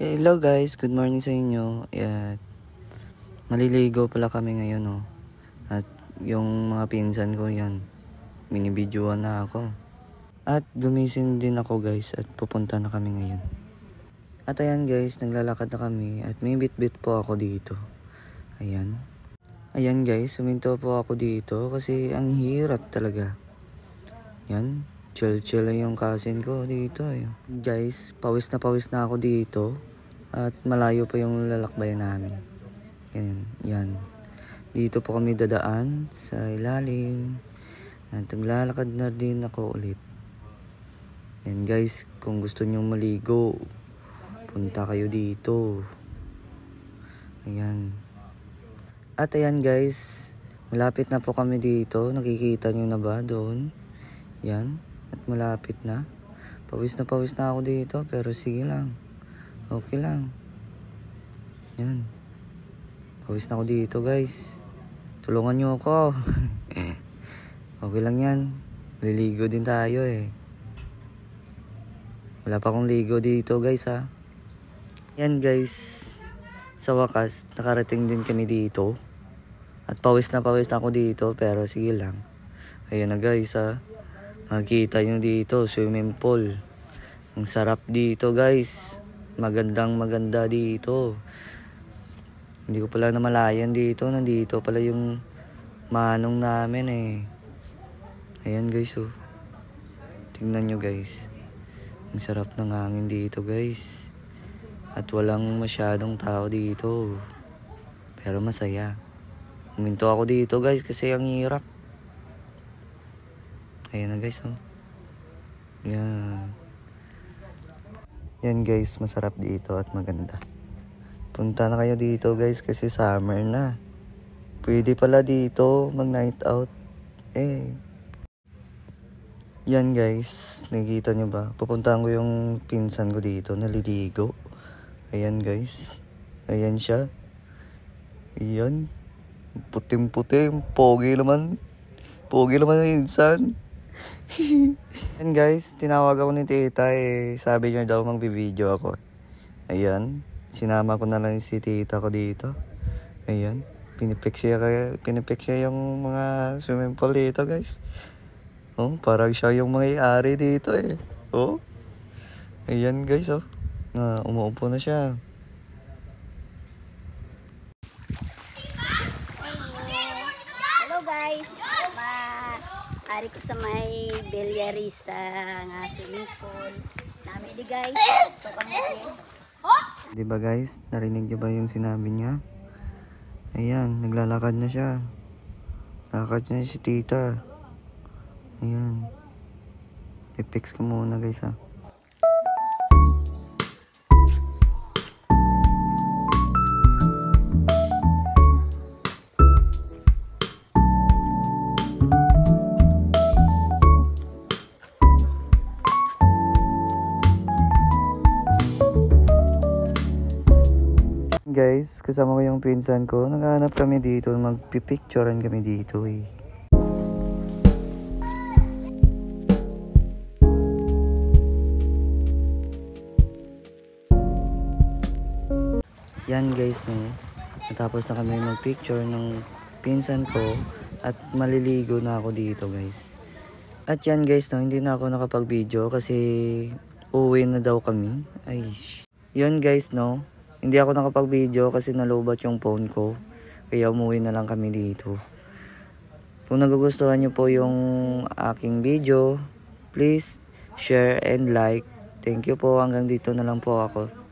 Hello guys, good morning sa inyo. At maliligo pala kami ngayon, oh. At yung mga pinsan ko yan, binibidyoan na ako. At gumising din ako guys at pupunta na kami ngayon. At ayan guys, naglalakad na kami at may bit-bit po ako dito. Ayan. Ayan guys, suminto po ako dito kasi ang hirap talaga. Yan. Chill lang yung cousin ko dito. Guys, pawis na ako dito. At malayo pa yung lalakbayan namin. Yan. Dito po kami dadaan sa ilalim. At naglalakad na din ako ulit. Yan guys, kung gusto nyong maligo, punta kayo dito. Ayan. At ayan guys, malapit na po kami dito. Nakikita nyo na ba doon? Yan. At malapit na. Pawis na ako dito. Pero sige lang. Okay lang. Yan. Pawis na ako dito guys. Tulungan nyo ako. Okay lang yan. Liligo din tayo eh. Wala pa akong ligo dito guys ha. Yan guys. Sa wakas, nakarating din kami dito. At pawis na ako dito. Pero sige lang. Ayan na guys ha. Makikita nyo dito, swimming pool. Ang sarap dito guys. Maganda dito. Hindi ko pala namalayan dito. Nandito pala yung manong namin eh. Ayan guys oh. Tingnan nyo guys. Ang sarap ng hangin dito guys. At walang masyadong tao dito. Pero masaya. Huminto ako dito guys kasi ang hirap. Ayan na guys oh. Yan. Yan guys, masarap dito at maganda. Punta na kayo dito guys kasi summer na. Pwede pala dito mag night out. Yan guys, nakikita nyo ba? Pupuntahan ko yung pinsan ko dito, naliligo. Ayan guys. Ayan siya. Ayan. Puting-puting. Pogi naman yung pinsan. And guys, tinawag ako ni tita eh. Sabi niya daw magbibideo ako. Ayan. Sinama ko na lang si tita ko dito. Ayan. Pinipik siya yung mga swimming pool dito guys. Oh, parang siya yung may-ari dito eh. Oh. Ayan guys oh. Umuupo na siya. Hello guys. Ari ko sa may Bellariza nga swimming pool. Nami di guys. Ito kami. Diba guys, narinig niyo ba yung sinabi niya? Ayan, naglalakad na siya. Lakad na si tita. Ayan. I-fix ko muna guys ha. Guys, kasama ko yung pinsan ko. Naghahanap kami dito. Magpipicturean kami dito eh. Yan guys no. Natapos na kami magpicture ng pinsan ko. At maliligo na ako dito guys. At yan guys no. Hindi na ako nakapag-video kasi uwi na daw kami. Ay, yan guys no. Hindi ako nakapag-video kasi nalubat yung phone ko. Kaya umuwi na lang kami dito. Kung nagugustuhan nyo po yung aking video, please share and like. Thank you po. Hanggang dito na lang po ako.